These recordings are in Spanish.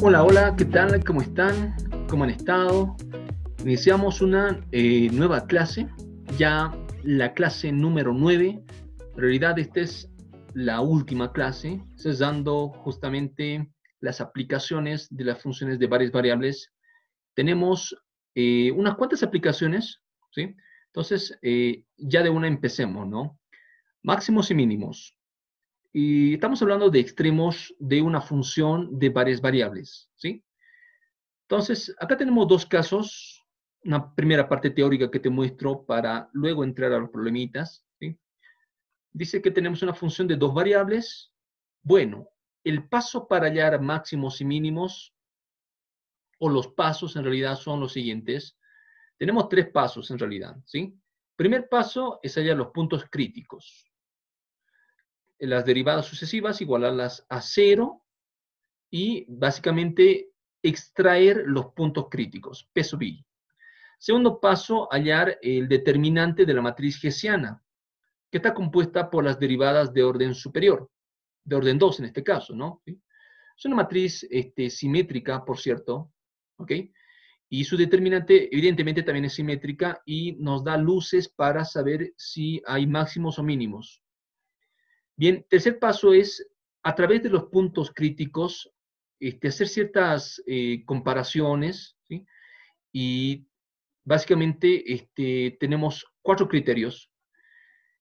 Hola, hola, ¿qué tal? ¿Cómo están? ¿Cómo han estado? Iniciamos una nueva clase, ya la clase número 9. En realidad esta es la última clase, dando justamente las aplicaciones de las funciones de varias variables. Tenemos unas cuantas aplicaciones, ¿sí? Entonces, ya de una empecemos, ¿no? Máximos y mínimos. Y estamos hablando de extremos de una función de varias variables, ¿sí? Entonces, acá tenemos dos casos. Una primera parte teórica que te muestro para luego entrar a los problemitas, ¿sí? Dice que tenemos una función de dos variables. Bueno, el paso para hallar máximos y mínimos, o los pasos en realidad son los siguientes. Tenemos tres pasos en realidad, ¿sí? Primer paso es hallar los puntos críticos. Las derivadas sucesivas, igualarlas a cero y básicamente extraer los puntos críticos, P sub I. Segundo paso, hallar el determinante de la matriz hessiana, que está compuesta por las derivadas de orden superior, de orden 2 en este caso, ¿no? ¿Sí? Es una matriz simétrica, por cierto, ¿ok? Y su determinante evidentemente también es simétrica y nos da luces para saber si hay máximos o mínimos. Bien, tercer paso es, a través de los puntos críticos, hacer ciertas comparaciones, ¿sí? Y básicamente tenemos cuatro criterios.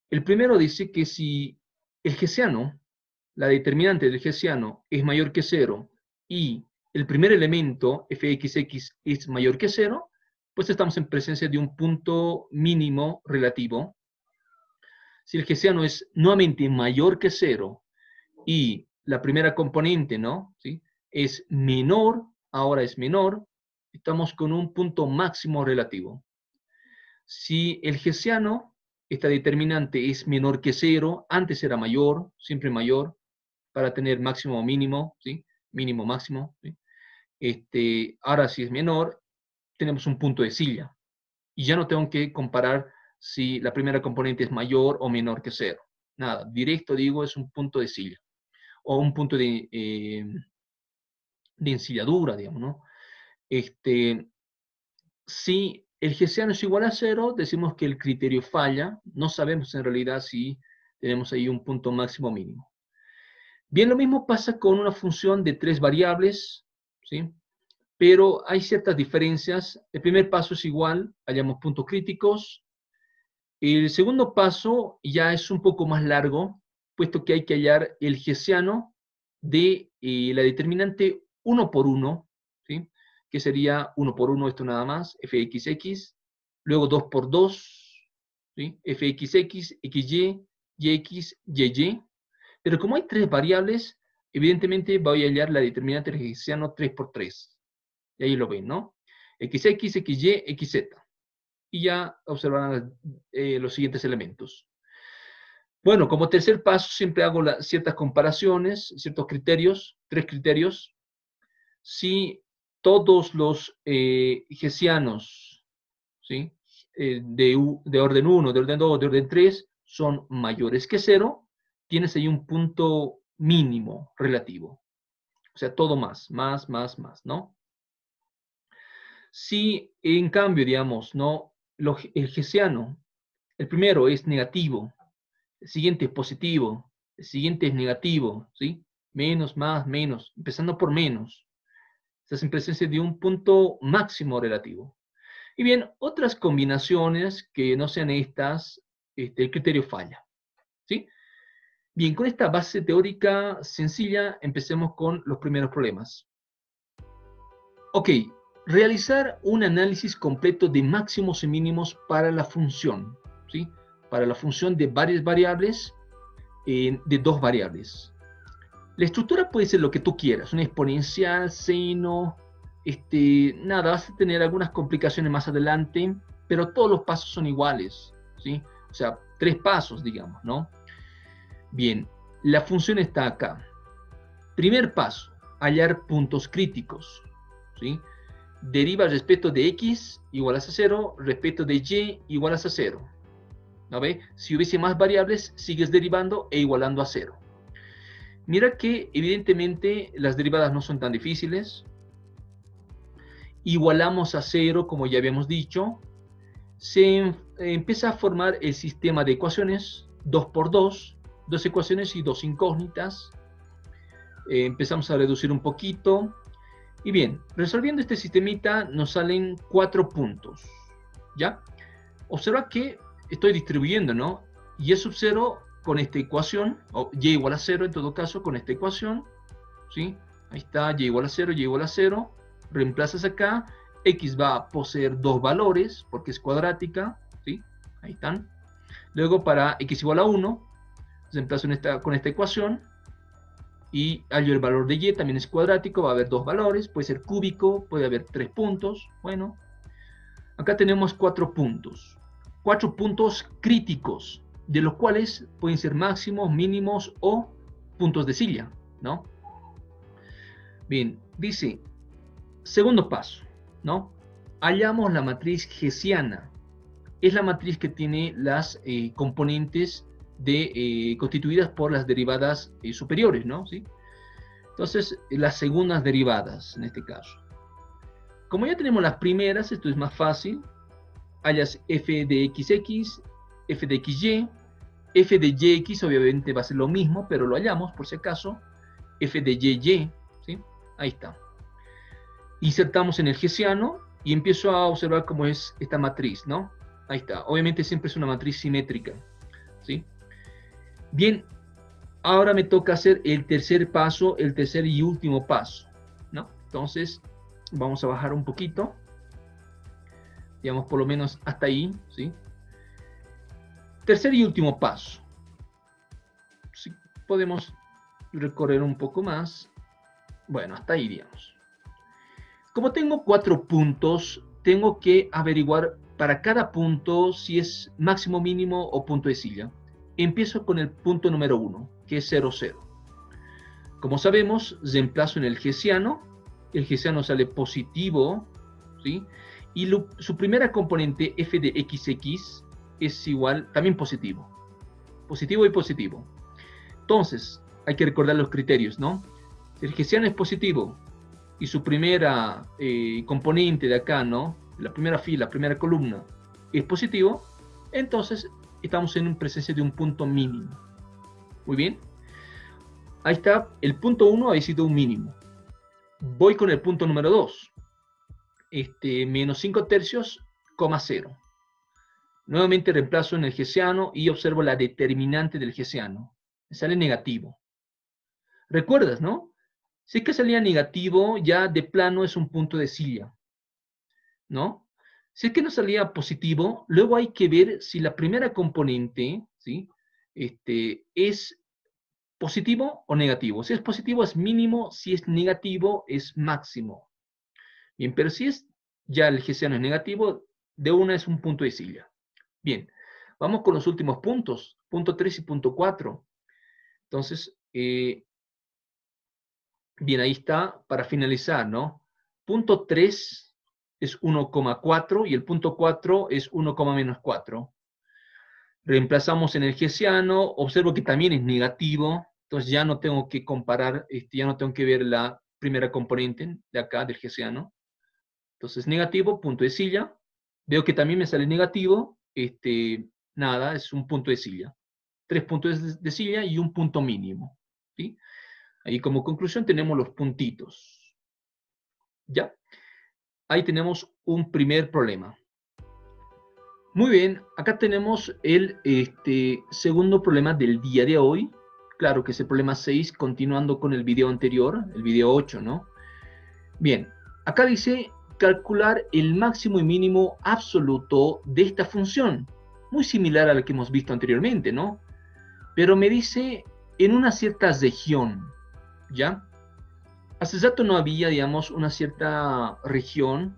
El primero dice que si el hessiano, la determinante del hessiano, es mayor que cero y el primer elemento, fxx, es mayor que cero, pues estamos en presencia de un punto mínimo relativo. Si el hessiano es nuevamente mayor que cero y la primera componente, ¿no? ¿Sí? Es menor, ahora es menor, estamos con un punto máximo relativo. Si el hessiano, esta determinante es menor que cero, antes era mayor, siempre mayor, para tener máximo o mínimo, ¿sí? Mínimo, máximo, ¿sí? Ahora si es menor, tenemos un punto de silla. Y ya no tengo que comparar si la primera componente es mayor o menor que cero. Nada, directo digo, es un punto de silla. O un punto de ensilladura, digamos, ¿no? Si el hessiano es igual a cero, decimos que el criterio falla. No sabemos en realidad si tenemos ahí un punto máximo o mínimo. Bien, lo mismo pasa con una función de tres variables, ¿sí? Pero hay ciertas diferencias. El primer paso es igual, hallamos puntos críticos. El segundo paso ya es un poco más largo, puesto que hay que hallar el hessiano de la determinante 1 por 1, ¿sí? Que sería 1 por 1, esto nada más, fxx, luego 2 por 2, ¿sí? Fxx, xy, yx, yy. Pero como hay tres variables, evidentemente voy a hallar la determinante del hessiano 3 por 3. Y ahí lo ven, ¿no? Xx, xy, xz. Y ya observarán los siguientes elementos. Bueno, como tercer paso siempre hago ciertas comparaciones, ciertos criterios, tres criterios. Si todos los hessianos, ¿sí? De orden 1, de orden 2, de orden 3 son mayores que 0, tienes ahí un punto mínimo relativo. O sea, todo más, ¿no? Si en cambio, digamos, ¿no? El hessiano, el primero es negativo, el siguiente es positivo, el siguiente es negativo, ¿sí? Menos, más, menos, empezando por menos. Estás en presencia de un punto máximo relativo. Y bien, otras combinaciones que no sean estas, el criterio falla, ¿sí? Bien, con esta base teórica sencilla, empecemos con los primeros problemas. Ok, realizar un análisis completo de máximos y mínimos para la función, ¿sí? Para la función de varias variables, de dos variables. La estructura puede ser lo que tú quieras, una exponencial, seno, nada, vas a tener algunas complicaciones más adelante, pero todos los pasos son iguales, ¿sí? O sea, tres pasos, digamos, ¿no? Bien, la función está acá. Primer paso, hallar puntos críticos, ¿sí? Deriva respecto de x igual a 0, respecto de y igual a 0. ¿No ve? Si hubiese más variables, sigues derivando e igualando a 0. Mira que evidentemente las derivadas no son tan difíciles, igualamos a 0, como ya habíamos dicho, se empieza a formar el sistema de ecuaciones 2 por 2, dos ecuaciones y dos incógnitas. Empezamos a reducir un poquito. Y bien, resolviendo este sistemita nos salen 4 puntos. ¿Ya? Observa que estoy distribuyendo, ¿no? Y sub 0 con esta ecuación, o y igual a 0 en todo caso, con esta ecuación, ¿sí? Ahí está, y igual a 0, y igual a 0. Reemplazas acá, x va a poseer dos valores, porque es cuadrática, ¿sí? Ahí están. Luego para x igual a 1, reemplazo con esta ecuación, y hallo el valor de y, también es cuadrático, va a haber dos valores, puede ser cúbico, puede haber 3 puntos, bueno. Acá tenemos 4 puntos. 4 puntos críticos, de los cuales pueden ser máximos, mínimos o puntos de silla, ¿no? Bien, dice, segundo paso, ¿no? Hallamos la matriz hessiana. Es la matriz que tiene las componentes constituidas por las derivadas superiores, ¿no? ¿Sí? Entonces, las segundas derivadas, en este caso. Como ya tenemos las primeras, esto es más fácil. Hallas f de xx, f de xy, f de yx obviamente va a ser lo mismo, pero lo hallamos por si acaso, f de yy, ¿sí? Ahí está. Insertamos en el hessiano y empiezo a observar cómo es esta matriz, ¿no? Ahí está. Obviamente siempre es una matriz simétrica, ¿sí? Bien, ahora me toca hacer el tercer paso, el tercer y último paso, ¿no? Entonces, vamos a bajar un poquito. Digamos, por lo menos hasta ahí, ¿sí? Tercer y último paso. Sí, podemos recorrer un poco más. Bueno, hasta ahí, digamos. Como tengo 4 puntos, tengo que averiguar para cada punto si es máximo, mínimo o punto de silla. Empiezo con el punto número 1, que es 0, 0. Como sabemos, reemplazo en el hessiano. El hessiano sale positivo, ¿sí? Y su primera componente, f de xx, es igual, también positivo. Positivo y positivo. Entonces, hay que recordar los criterios, ¿no? Si el hessiano es positivo y su primera componente de acá, ¿no? La primera fila, primera columna, es positivo, entonces estamos en presencia de un punto mínimo. Muy bien. Ahí está, el punto 1 ha sido un mínimo. Voy con el punto número 2. Menos 5 tercios, 0. Nuevamente reemplazo en el hessiano y observo la determinante del hessiano. Me sale negativo. ¿Recuerdas, no? Si es que salía negativo, ya de plano es un punto de silla, ¿no? Si es que no salía positivo, luego hay que ver si la primera componente, ¿sí? Es positivo o negativo. Si es positivo es mínimo, si es negativo es máximo. Bien, pero si es ya el hessiano es negativo, de una es un punto de silla. Bien, vamos con los últimos puntos, punto 3 y punto 4. Entonces, bien, ahí está para finalizar, ¿no? Punto 3 es 1,4 y el punto 4 es 1,-4. Reemplazamos en el hessiano, observo que también es negativo, entonces ya no tengo que comparar, ya no tengo que ver la primera componente de acá del hessiano. Entonces negativo, punto de silla. Veo que también me sale negativo, nada, es un punto de silla. 3 puntos de silla y un punto mínimo, ¿sí? Ahí como conclusión tenemos los puntitos. ¿Ya? Ahí tenemos un primer problema. Muy bien, acá tenemos el segundo problema del día de hoy. Claro que es el problema 6, continuando con el video anterior, el video 8, ¿no? Bien, acá dice calcular el máximo y mínimo absoluto de esta función. Muy similar a la que hemos visto anteriormente, ¿no? Pero me dice en una cierta región, ¿ya? Hace rato no había, digamos, una cierta región,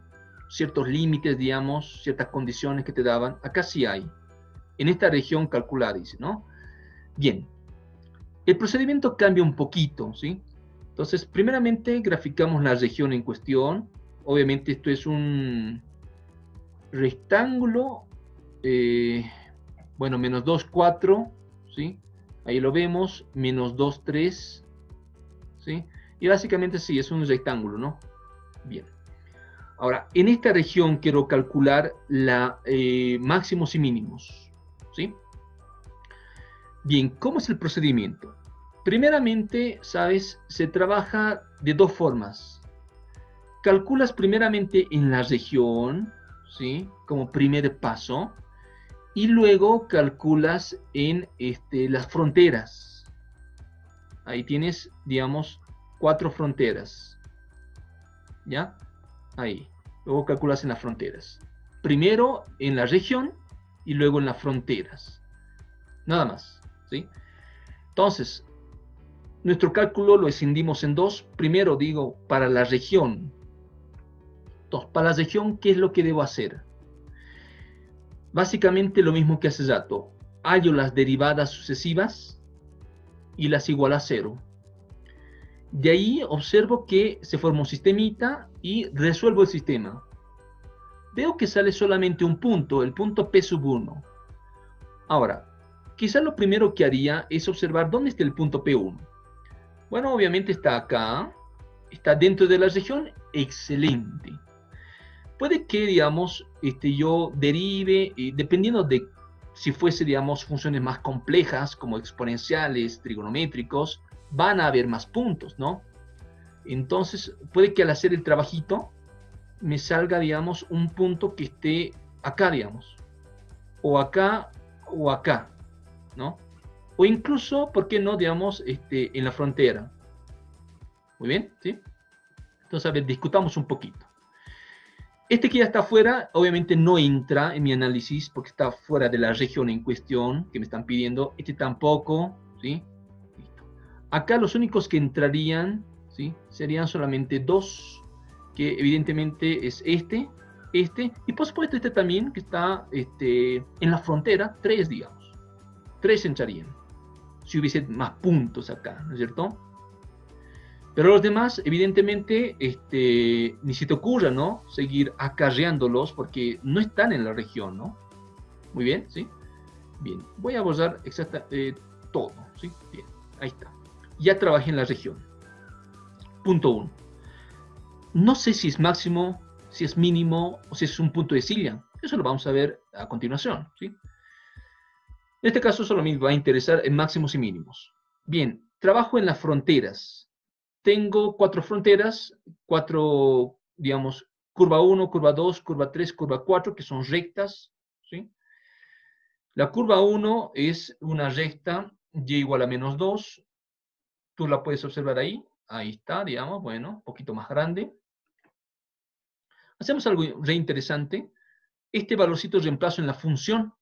ciertos límites, digamos, ciertas condiciones que te daban. Acá sí hay. En esta región calcular, dice, ¿no? Bien. El procedimiento cambia un poquito, ¿sí? Entonces, primeramente graficamos la región en cuestión. Obviamente esto es un rectángulo, bueno, menos 2, 4, ¿sí? Ahí lo vemos, menos 2, 3, ¿sí? Y básicamente sí, es un rectángulo, ¿no? Bien. Ahora, en esta región quiero calcular la máximos y mínimos, ¿sí? Bien, ¿cómo es el procedimiento? Primeramente, ¿sabes? Se trabaja de dos formas. Calculas primeramente en la región, ¿sí? Como primer paso, y luego calculas en las fronteras. Ahí tienes, digamos, 4 fronteras, ¿ya? Ahí. Luego calculas en las fronteras. Primero en la región y luego en las fronteras. Nada más, ¿sí? Entonces, nuestro cálculo lo escindimos en dos. Primero digo, para la región. Entonces, para la región, ¿qué es lo que debo hacer? Básicamente lo mismo que hace rato. Hallo las derivadas sucesivas y las igualo a 0. De ahí observo que se forma un sistemita y resuelvo el sistema. Veo que sale solamente un punto, el punto P sub 1. Ahora, quizás lo primero que haría es observar dónde está el punto P1. Bueno, obviamente está acá, está dentro de la región, excelente. Puede que, digamos, yo derive, dependiendo de si fuese, digamos, funciones más complejas, como exponenciales, trigonométricos, van a haber más puntos, ¿no? Entonces, puede que al hacer el trabajito, me salga, digamos, un punto que esté acá, digamos, o acá, ¿no? O incluso, ¿por qué no, digamos, en la frontera? Muy bien, ¿sí? Entonces, a ver, discutamos un poquito. Este que ya está fuera, obviamente no entra en mi análisis porque está fuera de la región en cuestión que me están pidiendo. Este tampoco, ¿sí? Listo. Acá los únicos que entrarían, ¿sí? Serían solamente 2, que evidentemente es este, y por supuesto este también que está en la frontera, 3, digamos. 3 entrarían, si hubiese más puntos acá, ¿no es cierto? Pero los demás, evidentemente, ni se te ocurra, ¿no? Seguir acarreándolos porque no están en la región, ¿no? Muy bien, ¿sí? Bien, voy a borrar todo, ¿sí? Bien, ahí está. Ya trabajé en la región. Punto 1. No sé si es máximo, si es mínimo o si es un punto de silla. Eso lo vamos a ver a continuación, ¿sí? En este caso solo me va a interesar en máximos y mínimos. Bien, trabajo en las fronteras. Tengo 4 fronteras, 4, digamos, curva 1, curva 2, curva 3, curva 4, que son rectas, ¿sí? La curva 1 es una recta, y igual a menos 2. Tú la puedes observar ahí. Ahí está, digamos, bueno, un poquito más grande. Hacemos algo re interesante. Este valorcito reemplazo en la función,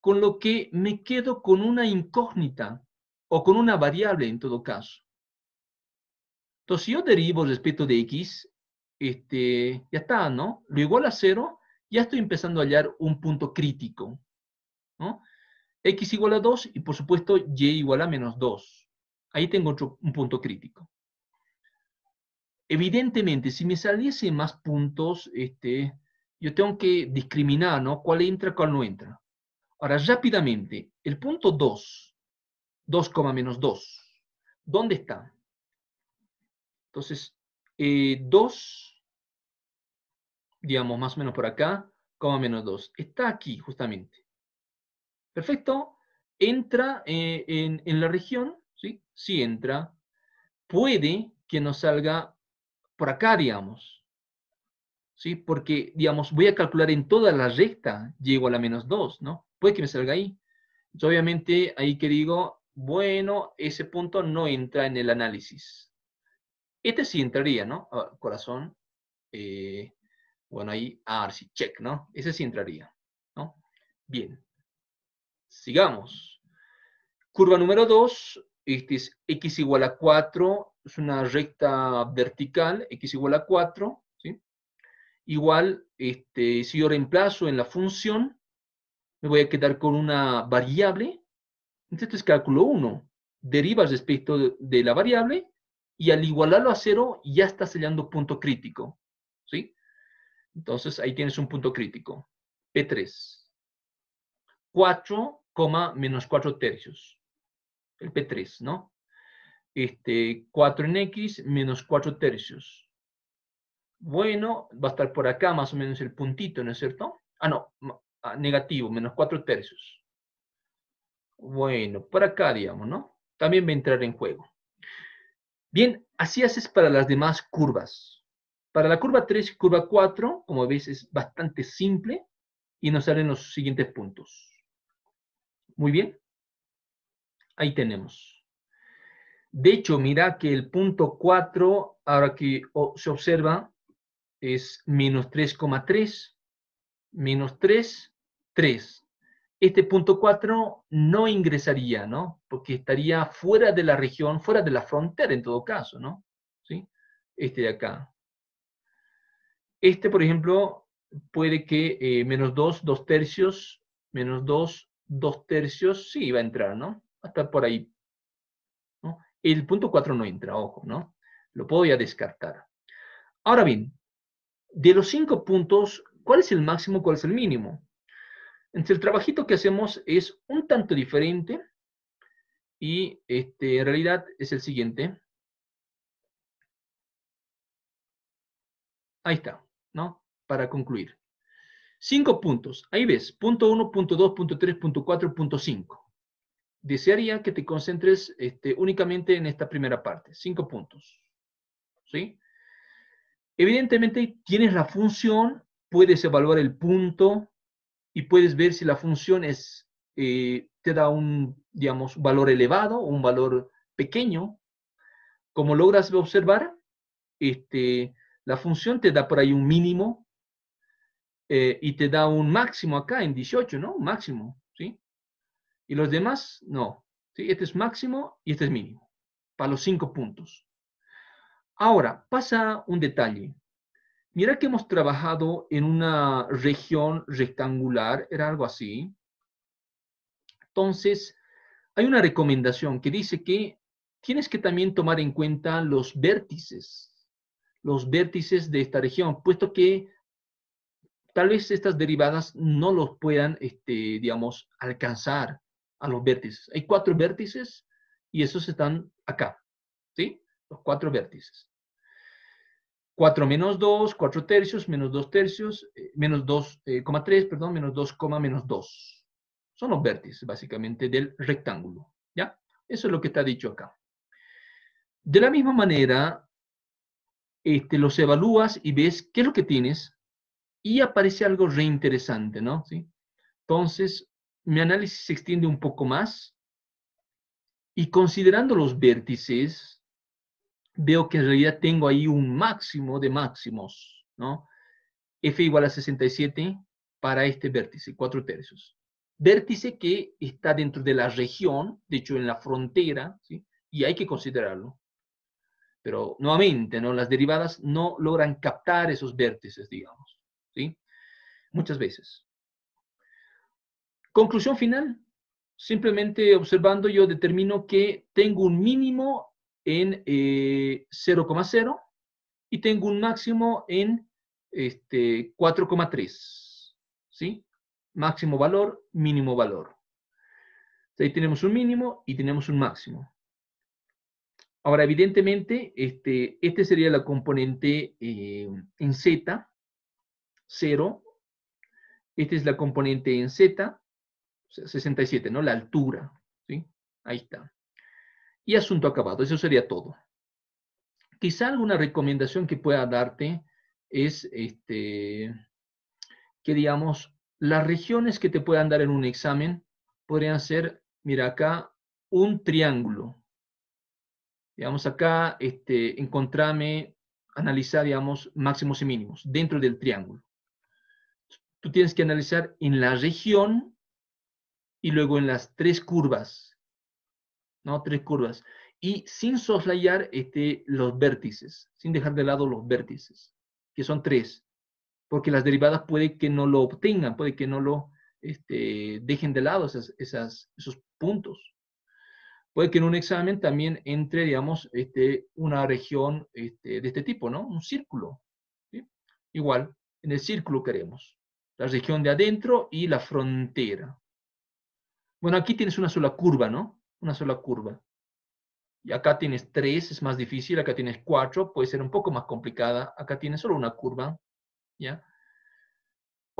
con lo que me quedo con una incógnita, o con una variable en todo caso. Entonces, si yo derivo respecto de x, ya está, ¿no? Lo igual a 0, ya estoy empezando a hallar un punto crítico, ¿no? X igual a 2 y, por supuesto, y igual a menos 2. Ahí tengo un punto crítico. Evidentemente, si me saliese más puntos, yo tengo que discriminar, ¿no? ¿Cuál entra, cuál no entra? Ahora, rápidamente, el punto 2, 2, menos 2, ¿dónde está? Entonces, 2, digamos, más o menos por acá, coma menos 2. Está aquí, justamente. Perfecto. Entra en la región, ¿sí? Sí entra. Puede que nos salga por acá, digamos. ¿Sí? Porque, digamos, voy a calcular en toda la recta, y igual a menos 2, ¿no? Puede que me salga ahí. Entonces, obviamente, ahí que digo, bueno, ese punto no entra en el análisis. Este sí entraría, ¿no? Corazón. Bueno, ahí, sí, check, ¿no? Ese sí entraría, ¿no? Bien. Sigamos. Curva número 2, este es x igual a 4, es una recta vertical, x igual a 4, ¿sí? Igual, si yo reemplazo en la función, me voy a quedar con una variable, entonces cálculo 1, deriva respecto de la variable, y al igualarlo a 0, ya está sellando punto crítico, ¿sí? Entonces, ahí tienes un punto crítico, P3. 4, menos 4 tercios, el P3, ¿no? 4 en X menos 4 tercios. Bueno, va a estar por acá más o menos el puntito, ¿no es cierto? Ah, no, negativo, menos 4/3. Bueno, por acá, digamos, ¿no? También va a entrar en juego. Bien, así haces para las demás curvas. Para la curva 3 y curva 4, como ves, es bastante simple y nos salen los siguientes puntos. Muy bien, ahí tenemos. De hecho, mira que el punto 4, ahora que se observa, es menos 3,3, menos 3, 3. Este punto 4 no ingresaría, ¿no? Porque estaría fuera de la región, fuera de la frontera en todo caso, ¿no? ¿Sí? Este de acá. Este, por ejemplo, puede que menos 2, 2/3, menos 2, 2/3, sí va a entrar, ¿no? Va a estar por ahí, ¿no? El punto 4 no entra, ojo, ¿no? Lo puedo ya descartar. Ahora bien, de los 5 puntos, ¿cuál es el máximo, cuál es el mínimo? Entonces, el trabajito que hacemos es un tanto diferente y en realidad es el siguiente. Ahí está, ¿no? Para concluir. 5 puntos. Ahí ves, punto 1, punto 2, punto 3, punto 4, punto 5. Desearía que te concentres únicamente en esta primera parte. 5 puntos. ¿Sí? Evidentemente, tienes la función, puedes evaluar el punto y puedes ver si la función te da un, digamos, valor elevado o un valor pequeño. Como logras observar, la función te da por ahí un mínimo y te da un máximo acá en 18, ¿no? Un máximo, ¿sí? Y los demás, no. ¿Sí? Este es máximo y este es mínimo, para los 5 puntos. Ahora, pasa un detalle. Mira que hemos trabajado en una región rectangular, era algo así. Entonces, hay una recomendación que dice que tienes que también tomar en cuenta los vértices de esta región, puesto que tal vez estas derivadas no los puedan, digamos, alcanzar a los vértices. Hay 4 vértices y esos están acá, ¿sí? Los 4 vértices. 4 menos 2, 4/3, menos 2/3, menos 2,3, perdón, menos 2, menos 2. Son los vértices, básicamente, del rectángulo, ¿ya? Eso es lo que está dicho acá. De la misma manera, los evalúas y ves qué es lo que tienes y aparece algo reinteresante, ¿no? ¿Sí? Entonces, mi análisis se extiende un poco más y considerando los vértices, veo que en realidad tengo ahí un máximo de máximos, ¿no? F igual a 67 para este vértice, 4/3. Vértice que está dentro de la región, de hecho en la frontera, ¿sí? Y hay que considerarlo. Pero nuevamente, ¿no? Las derivadas no logran captar esos vértices, digamos, ¿sí? Muchas veces. Conclusión final. Simplemente observando yo determino que tengo un mínimo en 0,0 y tengo un máximo en 4,3. ¿Sí? Máximo valor, mínimo valor. Ahí tenemos un mínimo y tenemos un máximo. Ahora, evidentemente, este sería la componente en Z, 0. Esta es la componente en Z, 67, ¿no? La altura, ¿sí? Ahí está. Y asunto acabado, eso sería todo. Quizá alguna recomendación que pueda darte es, que digamos, las regiones que te puedan dar en un examen podrían ser, mira acá, un triángulo. Digamos acá, encontrame, analizar, digamos, máximos y mínimos dentro del triángulo. Tú tienes que analizar en la región y luego en las 3 curvas, ¿no? 3 curvas. Y sin soslayar los vértices, sin dejar de lado los vértices, que son 3, porque las derivadas puede que no lo obtengan, puede que no lo dejen de lado esos puntos. Puede que en un examen también entre, digamos, una región de este tipo, ¿no? Un círculo, ¿sí? Igual, en el círculo queremos la región de adentro y la frontera. Bueno, aquí tienes una sola curva, ¿no? Una sola curva. Y acá tienes 3, es más difícil. Acá tienes 4, puede ser un poco más complicada. Acá tienes solo una curva, ¿ya?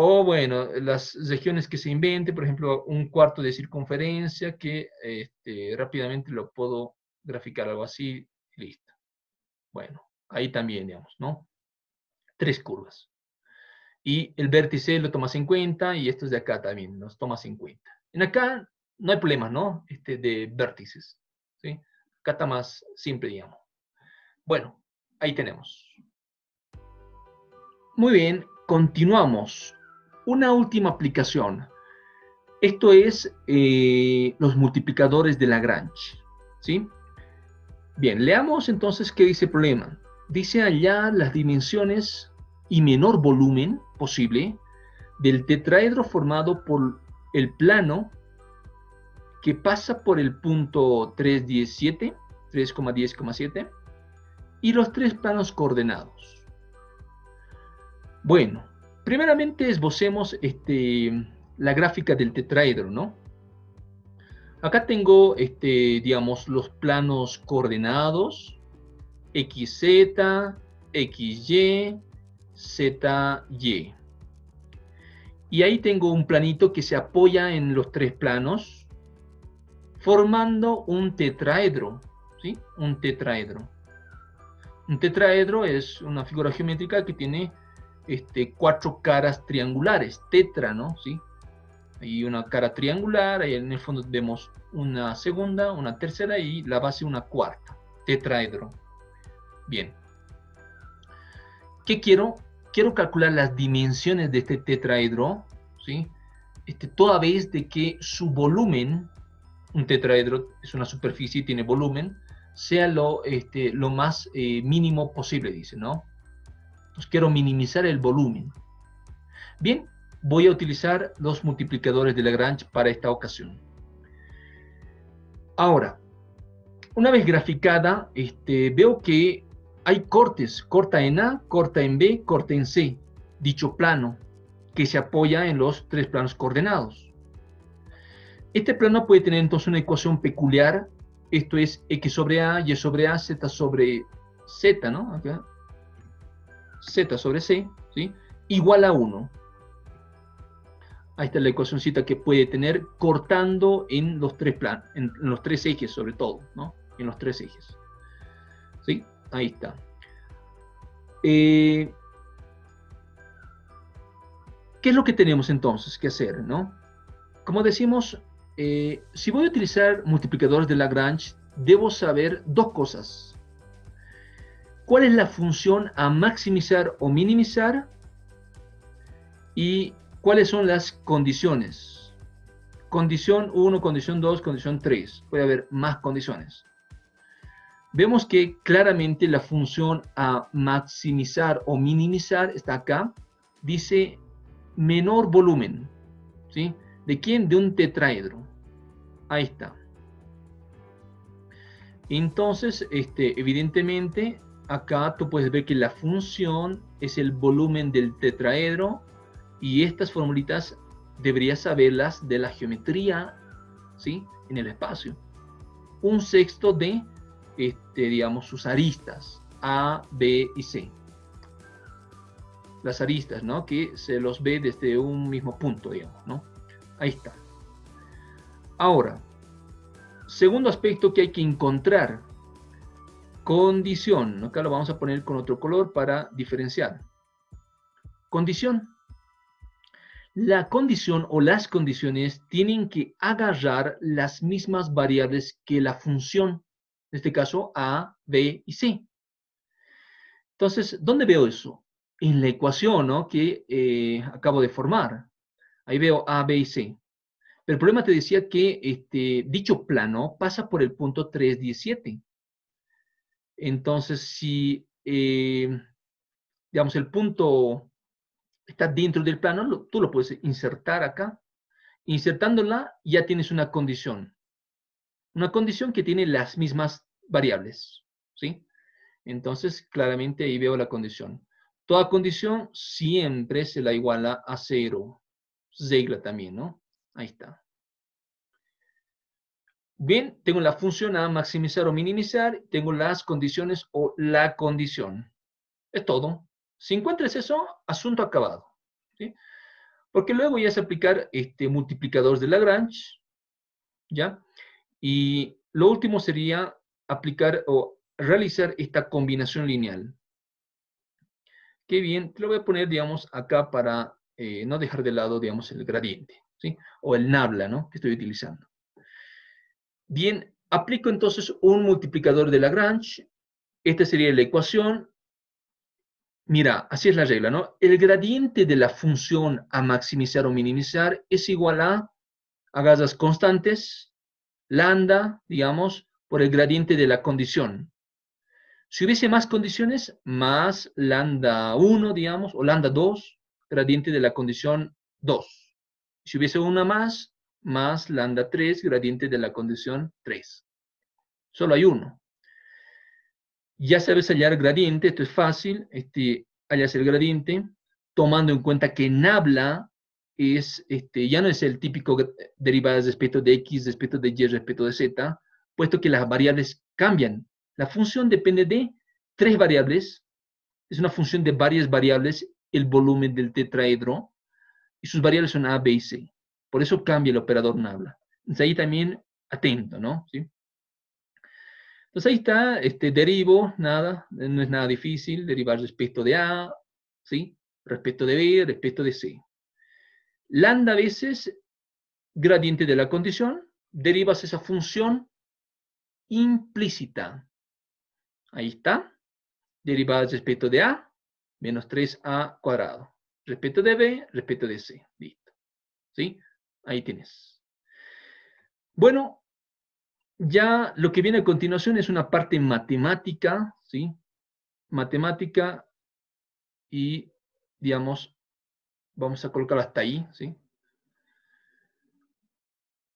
O bueno, las regiones que se invente, por ejemplo, un cuarto de circunferencia que rápidamente lo puedo graficar algo así, listo. Bueno, ahí también, digamos, ¿no? 3 curvas. Y el vértice lo tomas en cuenta y estos de acá también los tomas en cuenta. En acá no hay problema, ¿no? De vértices, ¿sí? Acá está más simple, digamos. Bueno, ahí tenemos. Muy bien, continuamos. Una última aplicación. Esto es los multiplicadores de Lagrange, ¿sí? Bien, leamos entonces qué dice el problema. Dice allá las dimensiones y menor volumen posible del tetraedro formado por el plano que pasa por el punto 3,17, 3,10,7 y los 3 planos coordenados. Bueno, primeramente esbocemos la gráfica del tetraedro, ¿no? Acá tengo, digamos, los planos coordenados, XZ, XY, ZY. Y ahí tengo un planito que se apoya en los 3 planos, formando un tetraedro, ¿sí? Un tetraedro. Un tetraedro es una figura geométrica que tiene 4 caras triangulares, tetra, ¿no? ¿Sí? Hay una cara triangular, ahí en el fondo vemos una segunda, una tercera y la base una cuarta, tetraedro. Bien. ¿Qué quiero? Quiero calcular las dimensiones de este tetraedro, ¿sí? Toda vez de que su volumen, un tetraedro es una superficie y tiene volumen, sea lo más mínimo posible, dice, ¿no? Entonces quiero minimizar el volumen. Bien, voy a utilizar los multiplicadores de Lagrange para esta ocasión. Ahora, una vez graficada, veo que hay cortes, corta en A, corta en B, corta en C, dicho plano, que se apoya en los 3 planos coordenados. Este plano puede tener entonces una ecuación peculiar, esto es X sobre A, Y sobre A, Z sobre Z, ¿no? Acá. Z sobre C, ¿sí? Igual a 1. Ahí está la ecuacióncita que puede tener cortando en los 3 planos, en los 3 ejes sobre todo, ¿no? En los 3 ejes. ¿Sí? Ahí está. ¿Qué es lo que tenemos entonces que hacer, no? Como decimos, si voy a utilizar multiplicadores de Lagrange, debo saber 2 cosas. ¿Cuál es la función a maximizar o minimizar? Y ¿cuáles son las condiciones? Condición 1, condición 2, condición 3. Puede haber más condiciones. Vemos que claramente la función a maximizar o minimizar está acá. Dice menor volumen. ¿Sí? ¿De quién? De un tetraedro. Ahí está. Entonces, evidentemente, acá tú puedes ver que la función es el volumen del tetraedro y estas formulitas deberías saberlas de la geometría, ¿sí? En el espacio. 1/6 de, digamos, sus aristas, A, B y C. Las aristas, ¿no? Que se los ve desde un mismo punto, digamos, ¿no? Ahí está. Ahora, segundo aspecto que hay que encontrar. Condición. Acá lo vamos a poner con otro color para diferenciar. Condición. La condición o las condiciones tienen que agarrar las mismas variables que la función. En este caso, A, B y C. Entonces, ¿dónde veo eso? En la ecuación, ¿no? Que acabo de formar. Ahí veo A, B y C. Pero el problema te decía que dicho plano pasa por el punto 3,17. Entonces, si, digamos, el punto está dentro del plano, tú lo puedes insertar acá. Insertándola, ya tienes una condición. Una condición que tiene las mismas variables, ¿sí? Entonces, claramente ahí veo la condición. Toda condición siempre se la iguala a 0. Regla también, ¿no? Ahí está. Bien, tengo la función a maximizar o minimizar, tengo las condiciones o la condición. Es todo. Si encuentras eso, asunto acabado. ¿Sí? Porque luego ya es aplicar multiplicadores de Lagrange, ¿ya? Y lo último sería aplicar o realizar esta combinación lineal. Qué bien, te lo voy a poner, digamos, acá para no dejar de lado, digamos, el gradiente, ¿sí? O el nabla, ¿no? Que estoy utilizando. Bien, aplico entonces un multiplicador de Lagrange. Esta sería la ecuación. Mira, así es la regla, ¿no? El gradiente de la función a maximizar o minimizar es igual a, hagas las constantes, lambda, digamos, por el gradiente de la condición. Si hubiese más condiciones, más lambda 1, digamos, o lambda 2, gradiente de la condición 2. Si hubiese una más, más lambda 3, gradiente de la condición 3. Solo hay uno. Ya sabes hallar gradiente, esto es fácil, hallas el gradiente, tomando en cuenta que nabla es, ya no es el típico derivadas respecto de x, respecto de y, respecto de z, puesto que las variables cambian. La función depende de 3 variables, es una función de varias variables, el volumen del tetraedro, y sus variables son a, b y c. Por eso cambia el operador nabla. Entonces ahí también atento, ¿no? ¿Sí? Entonces ahí está, derivo, nada, no es nada difícil, derivar respecto de A, ¿sí? Respecto de B, respecto de C. Lambda veces gradiente de la condición, derivas esa función implícita. Ahí está, derivada respecto de A, menos 3A cuadrado. Respecto de B, respecto de C. Listo. ¿Sí? Ahí tienes. Bueno, ya lo que viene a continuación es una parte matemática, ¿sí? Matemática y, digamos, vamos a colocarlo hasta ahí, ¿sí?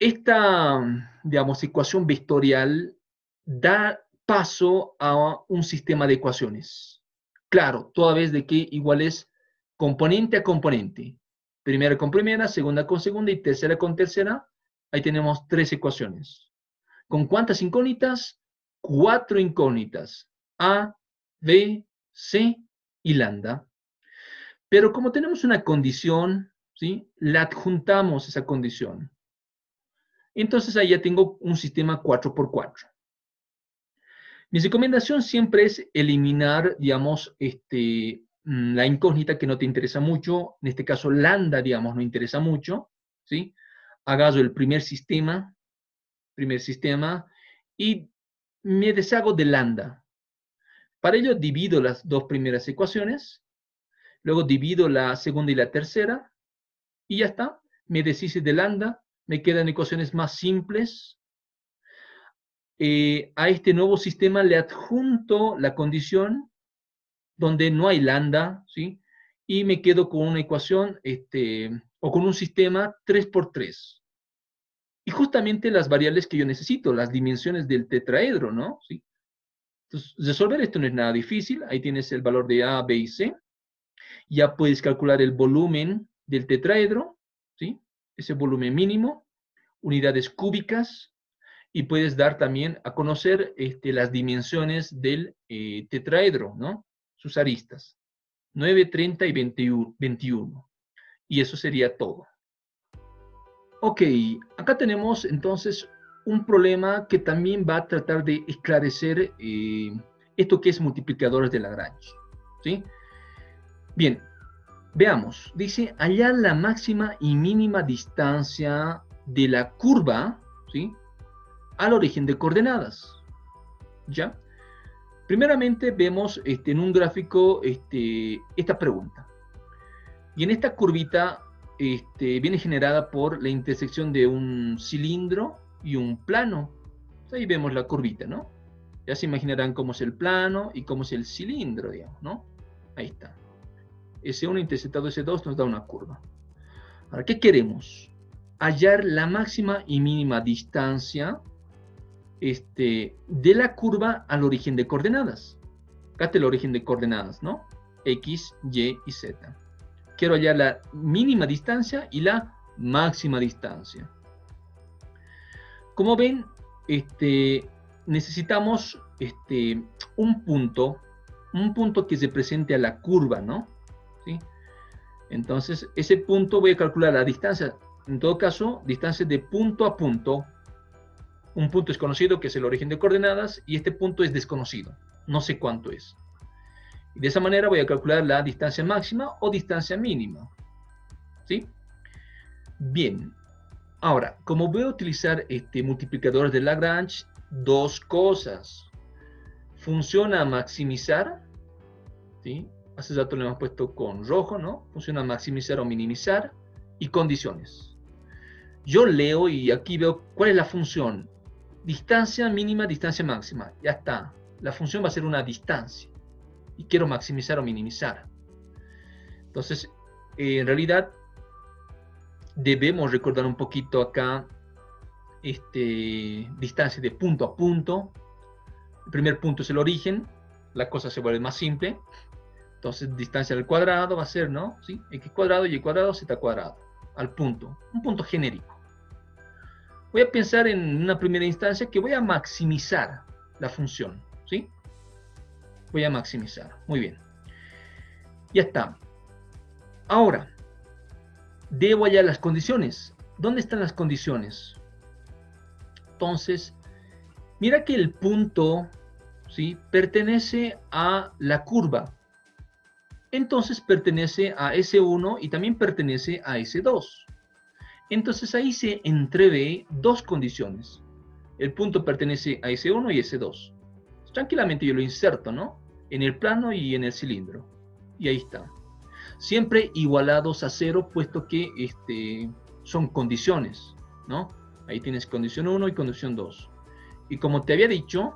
Esta, digamos, ecuación vectorial da paso a un sistema de ecuaciones. Claro, toda vez de que igual es componente a componente. Primera con primera, segunda con segunda y tercera con tercera. Ahí tenemos 3 ecuaciones. ¿Con cuántas incógnitas? 4 incógnitas. A, B, C y lambda. Pero como tenemos una condición, ¿sí? La adjuntamos esa condición. Entonces ahí ya tengo un sistema 4x4. Mi recomendación siempre es eliminar, digamos, la incógnita que no te interesa mucho. En este caso, lambda, digamos, no interesa mucho, ¿sí? Agarro el primer sistema, y me deshago de lambda. Para ello divido las 2 primeras ecuaciones, luego divido la segunda y la tercera, y ya está. Me deshice de lambda, me quedan ecuaciones más simples. A este nuevo sistema le adjunto la condición donde no hay lambda, ¿sí? Y me quedo con una ecuación, o con un sistema 3x3. Y justamente las variables que yo necesito, las dimensiones del tetraedro, ¿no? ¿Sí? Entonces, resolver esto no es nada difícil. Ahí tienes el valor de A, B y C. Ya puedes calcular el volumen del tetraedro, ¿sí? Ese volumen mínimo, unidades cúbicas, y puedes dar también a conocer las dimensiones del tetraedro, ¿no? Sus aristas, 9, 30 y 21. Y eso sería todo. Ok, acá tenemos entonces un problema que también va a tratar de esclarecer esto que es multiplicadores de Lagrange, ¿sí? Bien, veamos. Dice, hallar la máxima y mínima distancia de la curva, ¿sí? Al origen de coordenadas, ¿ya? Primeramente vemos en un gráfico esta pregunta. Y en esta curvita viene generada por la intersección de un cilindro y un plano. Ahí vemos la curvita, ¿no? Ya se imaginarán cómo es el plano y cómo es el cilindro, digamos, ¿no? Ahí está. S1 intersectado S2 nos da una curva. Ahora, ¿qué queremos? Hallar la máxima y mínima distancia de la curva al origen de coordenadas. Acá está el origen de coordenadas, ¿no? X, Y y Z. Quiero hallar la mínima distancia y la máxima distancia. Como ven, necesitamos un punto que represente a la curva, ¿no? ¿Sí? Entonces, ese punto voy a calcular la distancia, en todo caso, distancia de punto a punto. Un punto es conocido, que es el origen de coordenadas, y este punto es desconocido, no sé cuánto es. Y de esa manera voy a calcular la distancia máxima o distancia mínima. ¿Sí? Bien. Ahora, como voy a utilizar este multiplicador de Lagrange, dos cosas. Funciona a maximizar, ¿sí? Hace rato le hemos puesto con rojo, ¿no? Funciona a maximizar o minimizar, y condiciones. Yo leo y aquí veo cuál es la función. Distancia mínima, distancia máxima. Ya está. La función va a ser una distancia. Y quiero maximizar o minimizar. Entonces, en realidad, debemos recordar un poquito acá distancia de punto a punto. El primer punto es el origen. La cosa se vuelve más simple. Entonces, distancia al cuadrado va a ser, ¿no? ¿Sí? X cuadrado, Y cuadrado, Z cuadrado. Al punto. Un punto genérico. Voy a pensar en una primera instancia que voy a maximizar la función, ¿sí? Voy a maximizar. Muy bien. Ya está. Ahora, debo hallar las condiciones. ¿Dónde están las condiciones? Entonces, mira que el punto, ¿sí?, pertenece a la curva. Entonces pertenece a S1 y también pertenece a S2. Entonces ahí se entrevé dos condiciones. El punto pertenece a S1 y S2. Tranquilamente yo lo inserto, ¿no? En el plano y en el cilindro. Y ahí está. Siempre igualados a 0, puesto que son condiciones, ¿no? Ahí tienes condición 1 y condición 2. Y como te había dicho,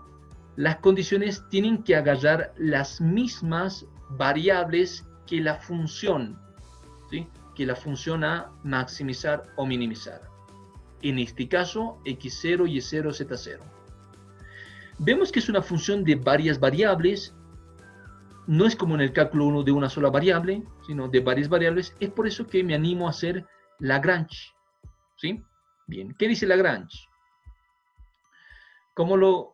las condiciones tienen que agarrar las mismas variables que la función, ¿sí?, que la función a maximizar o minimizar. En este caso, x0, y0, z0. Vemos que es una función de varias variables. No es como en el cálculo 1 de una sola variable, sino de varias variables. Es por eso que me animo a hacer Lagrange. ¿Sí? Bien, ¿qué dice Lagrange? Como lo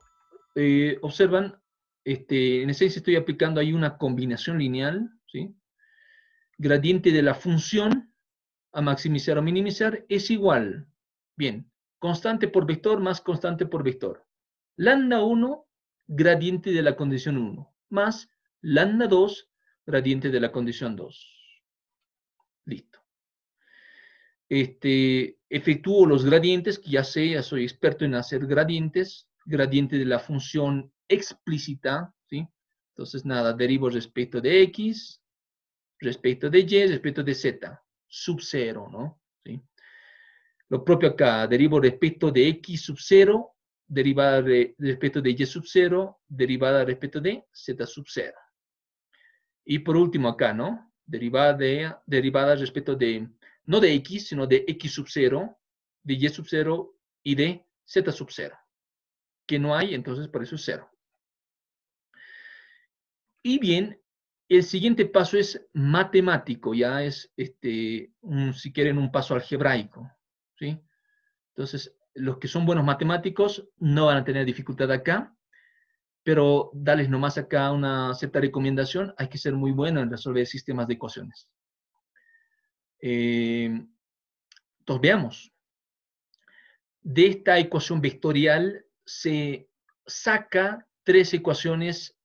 observan, en esencia estoy aplicando ahí una combinación lineal, ¿sí? Gradiente de la función a maximizar o minimizar es igual, bien, constante por vector más constante por vector. Lambda 1, gradiente de la condición 1, más lambda 2, gradiente de la condición 2. Listo. Efectúo los gradientes, que ya sé, ya soy experto en hacer gradientes. Gradiente de la función explícita, ¿sí? Entonces, nada, derivo respecto de x, respecto de y, respecto de z, sub 0, ¿no? ¿Sí? Lo propio acá, derivo respecto de x sub 0, derivada respecto de y sub 0, derivada respecto de z sub 0. Y por último acá, ¿no? Derivada respecto de, no de x, sino de x sub 0, de y sub 0 y de z sub 0. Que no hay, entonces por eso es 0. Y bien, el siguiente paso es matemático, ya es, si quieren, un paso algebraico, ¿sí? Entonces, los que son buenos matemáticos no van a tener dificultad acá, pero darles nomás acá una cierta recomendación: hay que ser muy bueno en resolver sistemas de ecuaciones. Entonces, veamos. De esta ecuación vectorial se saca tres ecuaciones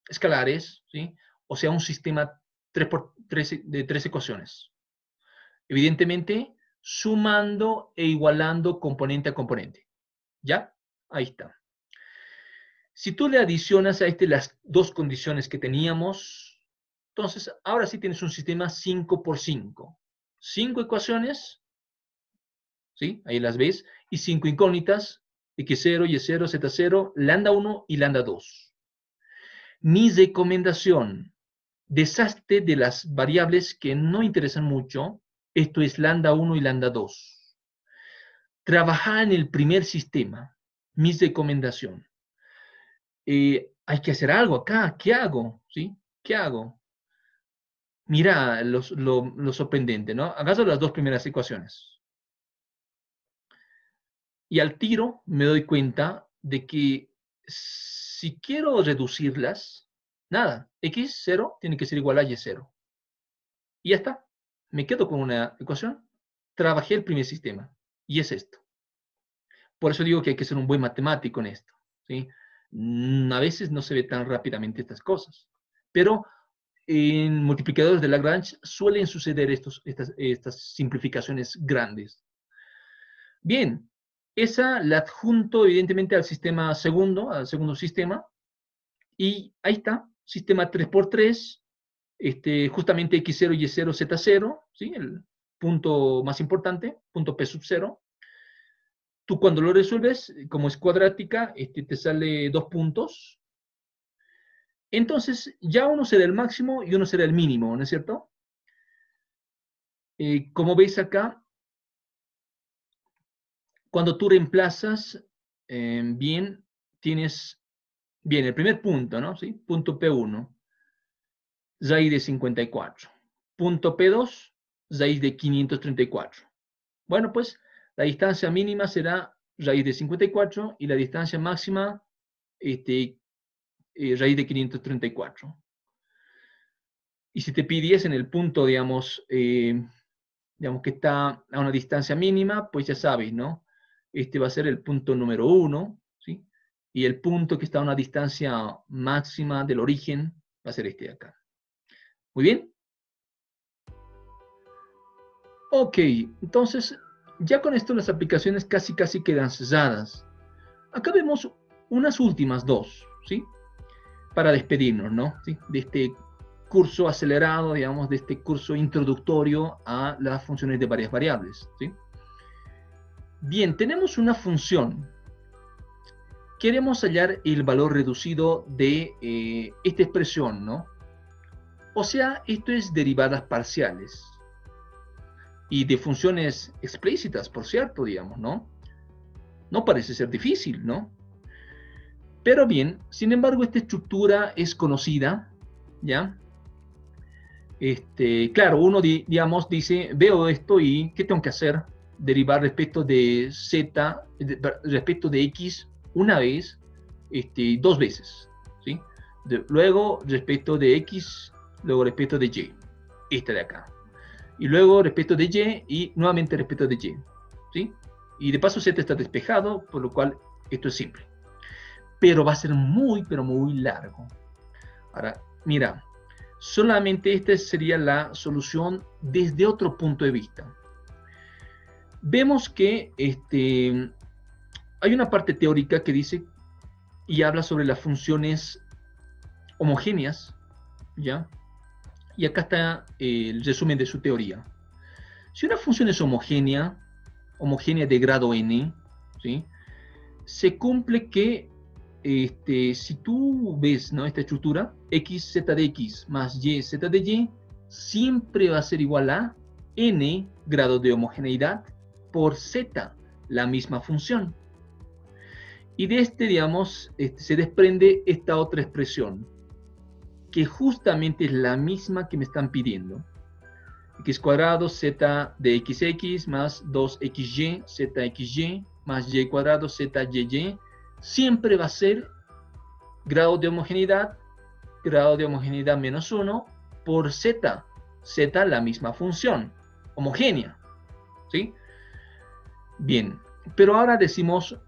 escalares, ¿sí? O sea, un sistema de tres ecuaciones. Evidentemente, sumando e igualando componente a componente. ¿Ya? Ahí está. Si tú le adicionas a las dos condiciones que teníamos, entonces ahora sí tienes un sistema 5 por 5. 5 ecuaciones, ¿sí? Ahí las ves, y 5 incógnitas, x0, y0, z0, lambda 1 y lambda 2. Mi recomendación: deshazte de las variables que no interesan mucho, esto es lambda 1 y lambda 2. Trabaja en el primer sistema. Mi recomendación. Hay que hacer algo acá. ¿Qué hago? ¿Sí? ¿Qué hago? Mira lo sorprendente, ¿no? Acaso las dos primeras ecuaciones. Y al tiro me doy cuenta de que si quiero reducirlas, nada, x0 tiene que ser igual a y0. Y ya está. Me quedo con una ecuación. Trabajé el primer sistema. Y es esto. Por eso digo que hay que ser un buen matemático en esto, ¿sí? A veces no se ve tan rápidamente estas cosas. Pero en multiplicadores de Lagrange suelen suceder estas simplificaciones grandes. Bien, esa la adjunto evidentemente al sistema segundo, al segundo sistema. Y ahí está, sistema 3×3, justamente x0, y0, z0, ¿sí? El punto más importante, punto p sub 0. Tú cuando lo resuelves, como es cuadrática, te sale 2 puntos. Entonces, ya uno será el máximo y uno será el mínimo, ¿no es cierto? Como veis acá, cuando tú reemplazas, bien, tienes, bien, el primer punto, ¿no? ¿Sí? Punto P1, raíz de 54. Punto P2, raíz de 534. Bueno, pues la distancia mínima será raíz de 54 y la distancia máxima, raíz de 534. Y si te pidiesen el punto, digamos, digamos que está a una distancia mínima, pues ya sabes, ¿no? Este va a ser el punto número 1, ¿sí? Y el punto que está a una distancia máxima del origen va a ser este de acá. Muy bien. Ok, entonces, ya con esto las aplicaciones casi quedan cesadas. Acá vemos unas últimas dos, ¿sí? Para despedirnos, ¿no? ¿Sí? De este curso acelerado, digamos, de este curso introductorio a las funciones de varias variables, ¿sí? Bien, tenemos una función. Queremos hallar el valor reducido de esta expresión, ¿no? O sea, esto es derivadas parciales. Y de funciones explícitas, por cierto, digamos, ¿no? No parece ser difícil, ¿no? Pero bien, sin embargo, esta estructura es conocida, ¿ya? Claro, uno, digamos, dice, veo esto y ¿qué tengo que hacer? Derivar respecto de z, respecto de x una vez, 2 veces, ¿sí? Luego respecto de x, luego respecto de y, esta de acá. Y luego respecto de y y nuevamente respecto de y, ¿sí? Y de paso z está despejado, por lo cual esto es simple. Pero va a ser muy, pero muy largo. Ahora, mira, solamente esta sería la solución desde otro punto de vista. Vemos que hay una parte teórica que dice y habla sobre las funciones homogéneas, ¿ya? Y acá está el resumen de su teoría. Si una función es homogénea de grado n, ¿sí? Se cumple que si tú ves, ¿no?, esta estructura, x z de x más y z de y, siempre va a ser igual a n grado de homogeneidad por z, la misma función. Y de digamos, se desprende esta otra expresión, que justamente es la misma que me están pidiendo. X cuadrado z de xx más 2xy zxy más y cuadrado zyy, siempre va a ser grado de homogeneidad menos 1 por z. Z la misma función, homogénea, ¿sí? Bien, pero ahora decimos,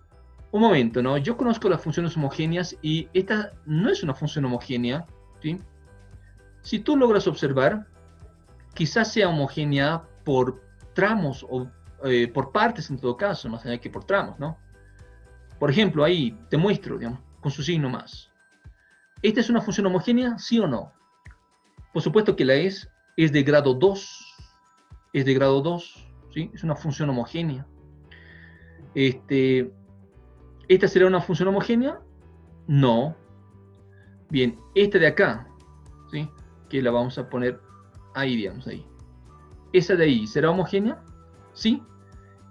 un momento, ¿no? Yo conozco las funciones homogéneas y esta no es una función homogénea, ¿sí? Si tú logras observar, quizás sea homogénea por tramos o por partes en todo caso, más allá que por tramos, ¿no? Por ejemplo, ahí te muestro, digamos, con su signo más. ¿Esta es una función homogénea? ¿Sí o no? Por supuesto que la es de grado 2. Es de grado 2, ¿sí? Es una función homogénea. ¿Esta será una función homogénea? No. Bien, esta de acá, ¿sí? Que la vamos a poner ahí, digamos, ahí. ¿Esa de ahí será homogénea? Sí.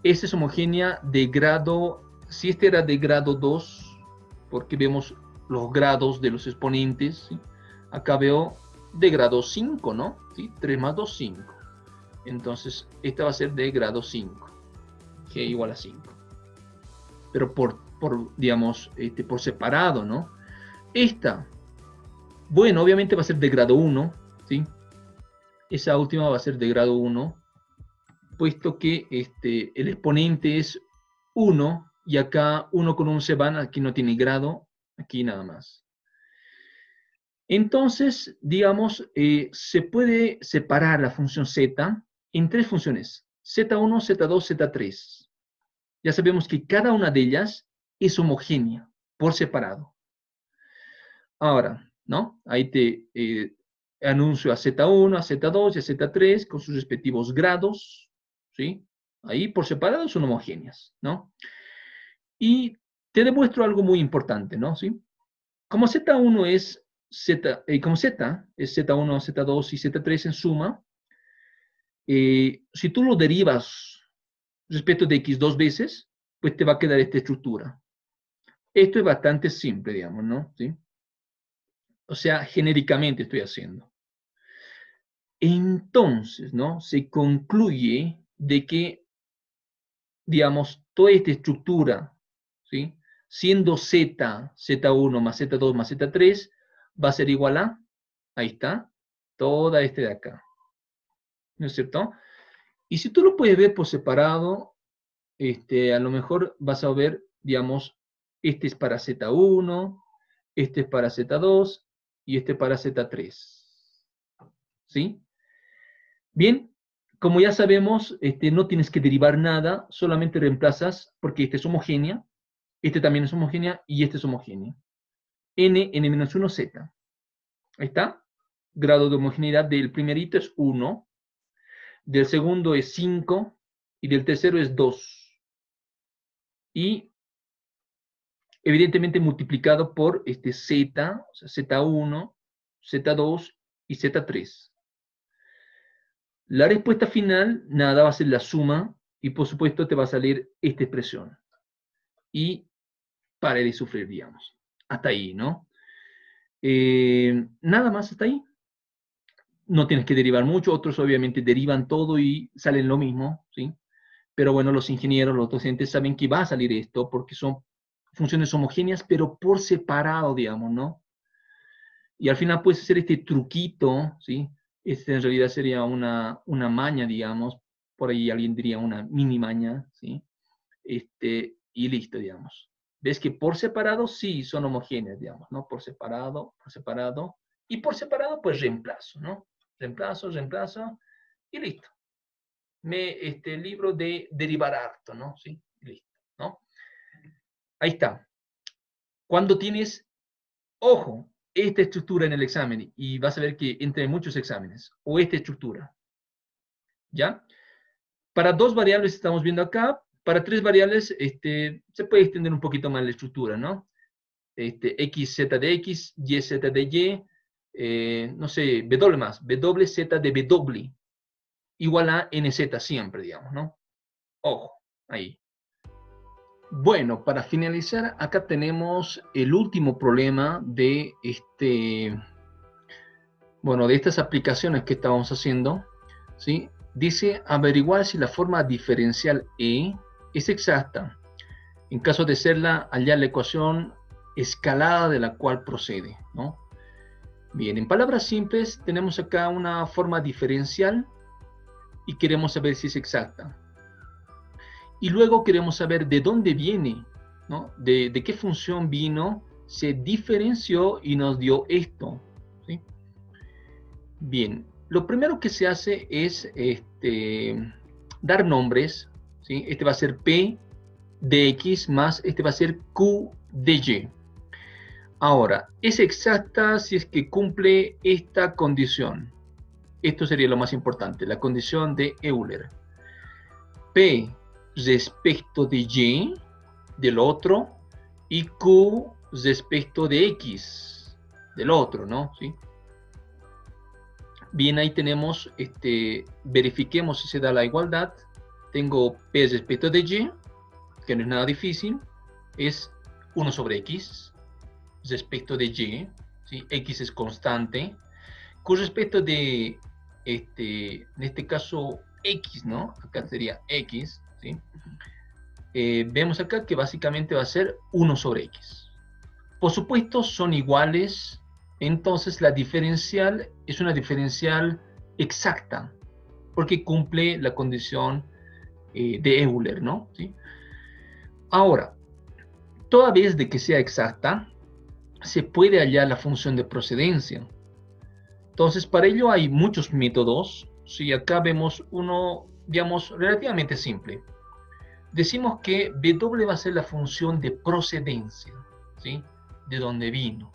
Esa es homogénea de grado, si este era de grado 2, porque vemos los grados de los exponentes, ¿sí? Acá veo de grado 5, ¿no? ¿Sí? 3 más 2, 5. Entonces, esta va a ser de grado 5, g igual a 5. pero digamos, por separado, ¿no? Esta, bueno, obviamente va a ser de grado 1, ¿sí? Esa última va a ser de grado 1, puesto que el exponente es 1, y acá 1 con 1 se van, aquí no tiene grado, aquí nada más. Entonces, digamos, se puede separar la función z en tres funciones, z1, z2, z3. Ya sabemos que cada una de ellas es homogénea, por separado. Ahora, ¿no? Ahí te anuncio a z1, a z2 y a z3 con sus respectivos grados, ¿sí? Ahí por separado son homogéneas, ¿no? Y te demuestro algo muy importante, ¿no? ¿Sí? Como z1 es como z es z1, z2 y z3 en suma, si tú lo derivas respecto de x dos veces, pues te va a quedar esta estructura. Esto es bastante simple, digamos, ¿no? ¿Sí? O sea, genéricamente estoy haciendo. Entonces, ¿no? Se concluye de que, digamos, toda esta estructura, ¿sí? Siendo z, z1 más z2 más z3, va a ser igual a, ahí está, toda este de acá. ¿No es cierto? Y si tú lo puedes ver por separado, a lo mejor vas a ver, digamos, este es para z1, este es para z2 y este para z3. ¿Sí? Bien, como ya sabemos, no tienes que derivar nada, solamente reemplazas, porque este es homogénea, este también es homogénea y este es homogénea. n-1, z. Ahí está. Grado de homogeneidad del primerito es 1, del segundo es 5 y del tercero es 2. Y evidentemente multiplicado por z, o sea, z1, z2 y z3. La respuesta final, nada, va a ser la suma y por supuesto te va a salir esta expresión. Y pare de sufrir, digamos. Hasta ahí, ¿no? Nada más hasta ahí. No tienes que derivar mucho, otros obviamente derivan todo y salen lo mismo, ¿sí? Pero bueno, los ingenieros, los docentes saben que va a salir esto porque son funciones homogéneas, pero por separado, digamos, ¿no? Y al final puedes hacer este truquito, ¿sí? En realidad sería una maña, digamos, por ahí alguien diría una mini maña, ¿sí? Y listo, digamos. ¿Ves que por separado sí son homogéneas, digamos, ¿no? Por separado, y por separado pues reemplazo, ¿no? Reemplazo, y listo. Libro de derivar harto, ¿no? Sí, listo, ¿no? Ahí está. Cuando tienes, ojo, esta estructura en el examen, y vas a ver que entre muchos exámenes, o esta estructura, ¿ya? Para dos variables estamos viendo acá, para tres variables se puede extender un poquito más la estructura, ¿no? X, Z de X, Y, Z de Y, no sé, W más, W, Z de W, igual a NZ siempre, digamos, ¿no? Ojo, ahí. Bueno, para finalizar, acá tenemos el último problema de bueno, de estas aplicaciones que estábamos haciendo, ¿sí? Dice averiguar si la forma diferencial E es exacta, en caso de serla, hallar la ecuación escalada de la cual procede, ¿no? Bien, en palabras simples, tenemos acá una forma diferencial y queremos saber si es exacta. Y luego queremos saber de dónde viene, ¿no? De qué función vino, se diferenció y nos dio esto, ¿sí? Bien, lo primero que se hace es dar nombres, ¿sí? Este va a ser P de X más este va a ser Q de Y. Ahora, es exacta si es que cumple esta condición. Esto sería lo más importante, la condición de Euler. P respecto de Y del otro y Q respecto de X del otro, ¿no? ¿Sí? Bien, ahí tenemos, verifiquemos si se da la igualdad. Tengo P respecto de Y, que no es nada difícil, es 1 sobre X respecto de Y, ¿sí? X es constante. Con respecto de, en este caso, X, ¿no? Acá sería X, ¿sí? vemos acá que básicamente va a ser 1 sobre x. Por supuesto, son iguales, entonces la diferencial es una diferencial exacta, porque cumple la condición de Euler, ¿no? ¿Sí? Ahora, toda vez de que sea exacta, se puede hallar la función de procedencia. Entonces, para ello hay muchos métodos. Si acá vemos uno, digamos, relativamente simple. Decimos que W va a ser la función de procedencia, ¿sí? De dónde vino.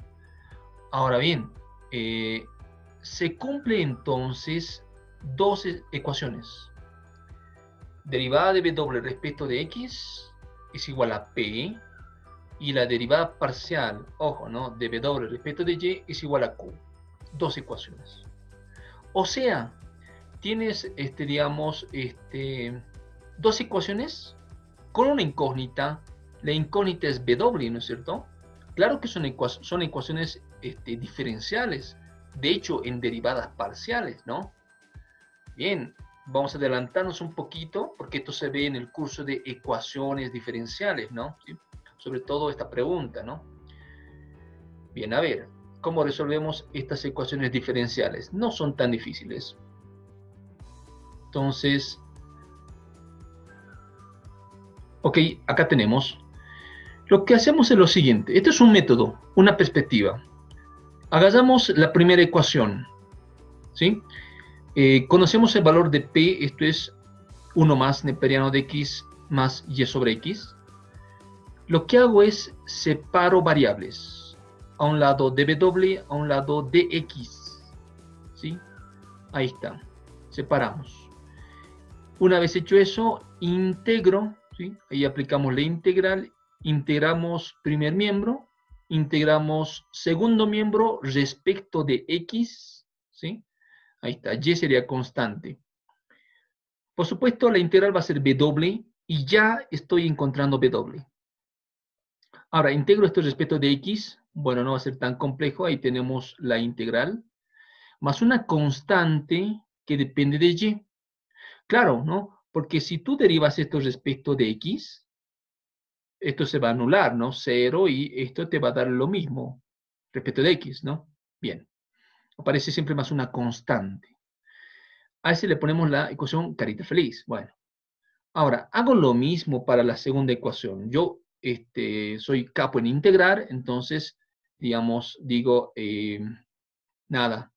Ahora bien, se cumple entonces dos ecuaciones. Derivada de W respecto de X es igual a P, y la derivada parcial, ojo, ¿no?, de W respecto de Y es igual a Q. Dos ecuaciones. O sea, tienes, digamos, dos ecuaciones con una incógnita. La incógnita es W, ¿no es cierto? Claro que son ecuaciones diferenciales, de hecho, en derivadas parciales, ¿no? Bien, vamos a adelantarnos un poquito, porque esto se ve en el curso de ecuaciones diferenciales, ¿no? ¿Sí? Sobre todo esta pregunta, ¿no? Bien, a ver, ¿cómo resolvemos estas ecuaciones diferenciales? No son tan difíciles. Entonces, ok, acá tenemos. Lo que hacemos es lo siguiente. Este es un método, una perspectiva. Hagamos la primera ecuación, ¿sí? Conocemos el valor de P, esto es 1 más neperiano de X más Y sobre X. Lo que hago es separo variables. A un lado dw, a un lado dx, ¿sí? Ahí está, separamos. Una vez hecho eso, integro, ¿sí? Ahí aplicamos la integral, integramos primer miembro, integramos segundo miembro respecto de x, ¿sí? Ahí está, y sería constante. Por supuesto, la integral va a ser w, y ya estoy encontrando w. Ahora, integro esto respecto de x, bueno, no va a ser tan complejo, ahí tenemos la integral, más una constante que depende de y. Claro, ¿no? Porque si tú derivas esto respecto de x, esto se va a anular, ¿no? 0, y esto te va a dar lo mismo respecto de x, ¿no? Bien, aparece siempre más una constante. A ese le ponemos la ecuación carita feliz. Bueno, ahora, hago lo mismo para la segunda ecuación. Yo soy capo en integrar, entonces, digamos, digo, nada,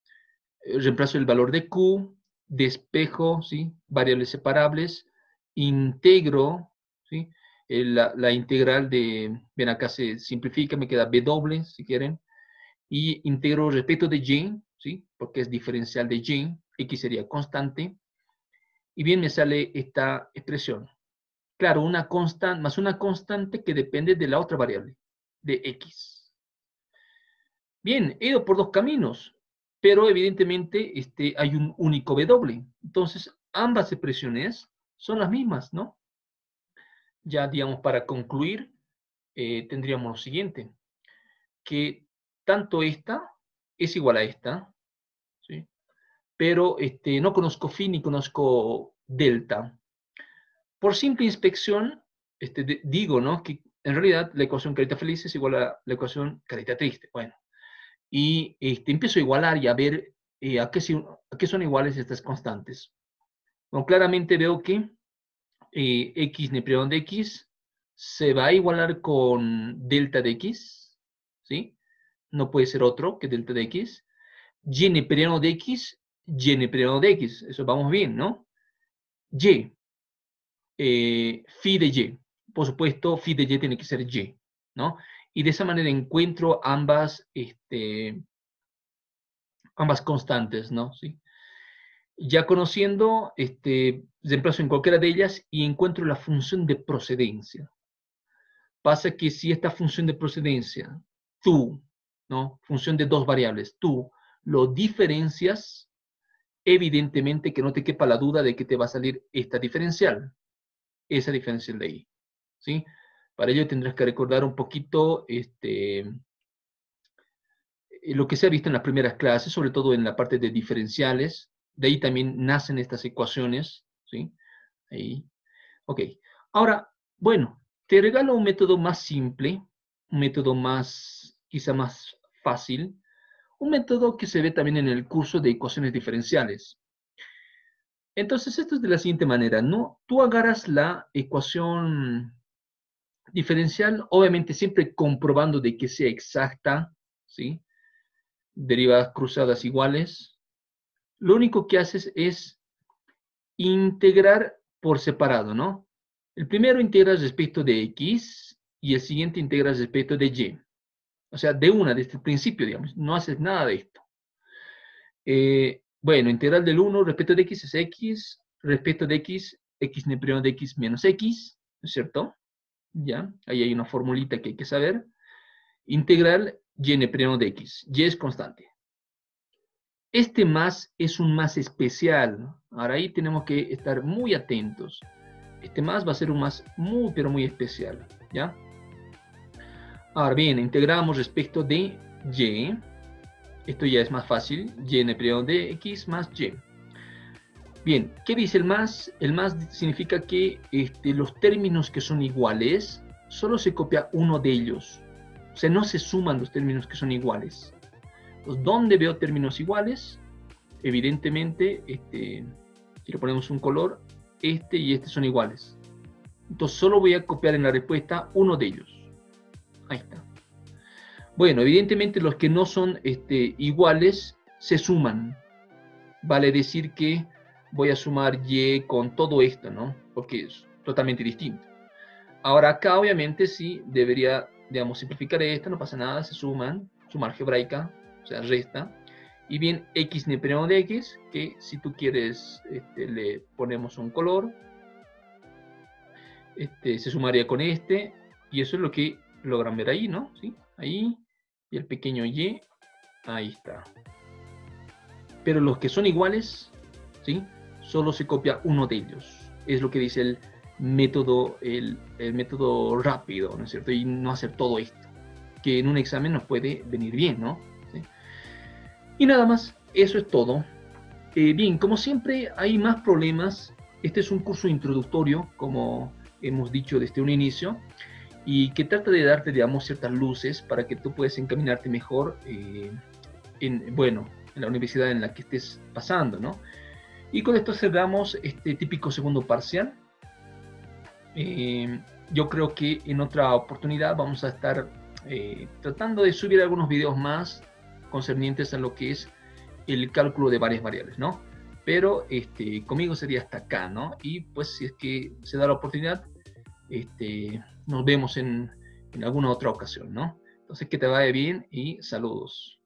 reemplazo el valor de Q, despejo, ¿sí? Variables separables, integro, ¿sí? La integral de, ven acá se simplifica, me queda W, si quieren, y integro respecto de Y, ¿sí? Porque es diferencial de Y, X sería constante, y bien me sale esta expresión. Claro, una constante, más una constante que depende de la otra variable, de X. Bien, he ido por dos caminos, pero evidentemente hay un único W. Entonces, ambas expresiones son las mismas, ¿no? Ya, digamos, para concluir, tendríamos lo siguiente, que tanto esta es igual a esta, ¿sí? Pero no conozco phi ni conozco delta. Por simple inspección, digo, ¿no?, que en realidad la ecuación carita feliz es igual a la ecuación carita triste. Bueno, y empiezo a igualar y a ver a qué son iguales estas constantes. Bueno, claramente veo que x neperiano de x se va a igualar con delta de x, ¿sí? No puede ser otro que delta de x. Y neperiano de x, y neperiano de x. Eso vamos bien, ¿no? Y, phi de y. Por supuesto, phi de y tiene que ser y, ¿no? Y de esa manera encuentro ambas constantes, ¿no? ¿Sí? Ya conociendo, reemplazo en cualquiera de ellas y encuentro la función de procedencia. Pasa que si esta función de procedencia, tú, ¿no?, función de dos variables, tú lo diferencias, evidentemente que no te quepa la duda de que te va a salir esta diferencial, esa diferencial de ahí, ¿sí? Para ello tendrás que recordar un poquito lo que se ha visto en las primeras clases, sobre todo en la parte de diferenciales. De ahí también nacen estas ecuaciones, ¿sí? Ahí. Ok. Ahora, Bueno, te regalo un método más simple, un método más, quizá más fácil, un método que se ve también en el curso de ecuaciones diferenciales. Entonces, esto es de la siguiente manera, ¿no? Tú agarras la ecuación diferencial, obviamente siempre comprobando de que sea exacta, ¿sí? Derivadas cruzadas iguales. Lo único que haces es integrar por separado, ¿no? El primero integras respecto de x y el siguiente integras respecto de y. O sea, desde el principio, digamos, no haces nada de esto. Bueno, integral del 1 respecto de x es x, respecto de x, x neprimo de x menos x, ¿no es cierto? Ya, ahí hay una formulita que hay que saber. Integral y neprimo de x, y es constante. Este más es un más especial. Ahora ahí tenemos que estar muy atentos. Este más va a ser un más muy, pero muy especial, ¿ya? Ahora bien, integramos respecto de y. Esto ya es más fácil. Y neprimo de x más y. Bien, ¿qué dice el más? El más significa que los términos que son iguales, solo se copia uno de ellos. O sea, no se suman los términos que son iguales. Entonces, ¿dónde veo términos iguales? Evidentemente, si le ponemos un color, este y este son iguales. Entonces, solo voy a copiar en la respuesta uno de ellos. Ahí está. Bueno, evidentemente los que no son iguales se suman. Vale decir que voy a sumar y con todo esto, ¿no? Porque es totalmente distinto. Ahora acá obviamente sí debería, digamos, simplificar esto, no pasa nada, se suman, suma algebraica, o sea, resta. Y bien, x neprimo de x, que si tú quieres le ponemos un color, se sumaría con este, y eso es lo que logran ver ahí, ¿no? ¿Sí? Ahí, y el pequeño y, ahí está. Pero los que son iguales, ¿sí? Solo se copia uno de ellos. Es lo que dice el método rápido, ¿no es cierto? Y no hacer todo esto, que en un examen nos puede venir bien, ¿no? ¿Sí? Y nada más, eso es todo. Bien, como siempre hay más problemas. Este es un curso introductorio, como hemos dicho desde un inicio, y que trata de darte, digamos, ciertas luces para que tú puedas encaminarte mejor en la universidad en la que estés pasando, ¿no? Y con esto cerramos este típico segundo parcial. Yo creo que en otra oportunidad vamos a estar tratando de subir algunos videos más concernientes a lo que es el cálculo de varias variables, ¿no? Pero conmigo sería hasta acá, ¿no? Y pues si es que se da la oportunidad, nos vemos en alguna otra ocasión, ¿no? Entonces que te vaya bien y saludos.